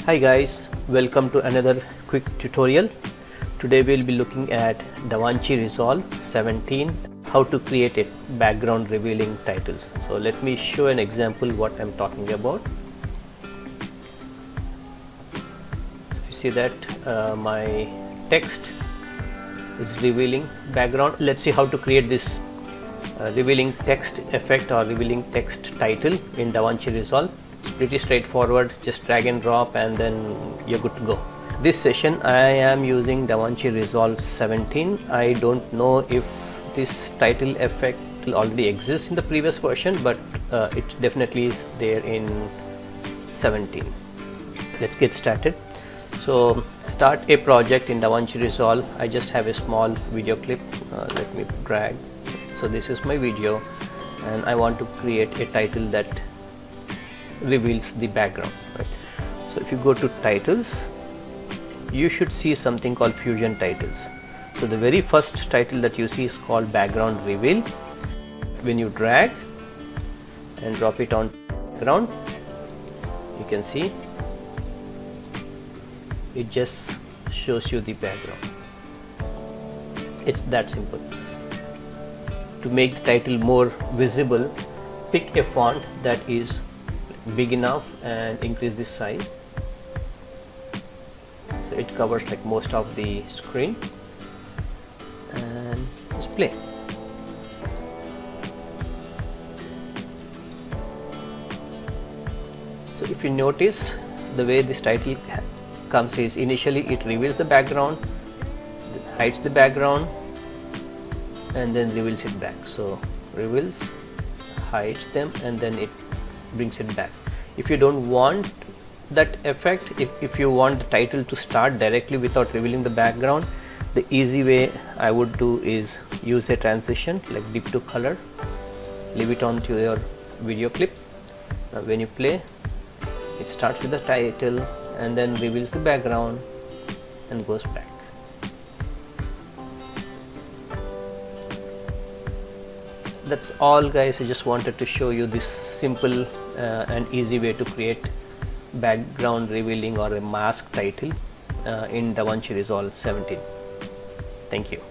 Hi guys, welcome to another quick tutorial. Today we'll be looking at Davinci Resolve 17, how to create a background revealing titles. So let me show an example what I'm talking about. If you see that my text is revealing background. Let's see how to create this revealing text effect or revealing text title in Davinci Resolve. It's pretty straightforward, just drag and drop and then you're good to go. This session I am using Davinci Resolve 17. I don't know if this title effect already exists in the previous version, but it definitely is there in 17. Let's get started. So start a project in Davinci Resolve. I just have a small video clip. Let me drag. So this is my video and I want to create a title that reveals the background, right? So if you go to titles, you should see something called fusion titles. So the very first title that you see is called background reveal. When you drag and drop it on background, you can see it just shows you the background. It's that simple. To make the title more visible, pick a font that is big enough and increase the size so it covers like most of the screen, and just play. So if you notice, the way this title comes is initially it reveals the background, hides the background and then reveals it back. So reveals, hides them and then it brings it back. If you don't want that effect, if you want the title to start directly without revealing the background, the easy way I would do is use a transition like dip to color, leave it on to your video clip. Now when you play, it starts with the title and then reveals the background and goes back. That's all guys. I just wanted to show you this simple and easy way to create background revealing or a mask title in Davinci Resolve 17. Thank you.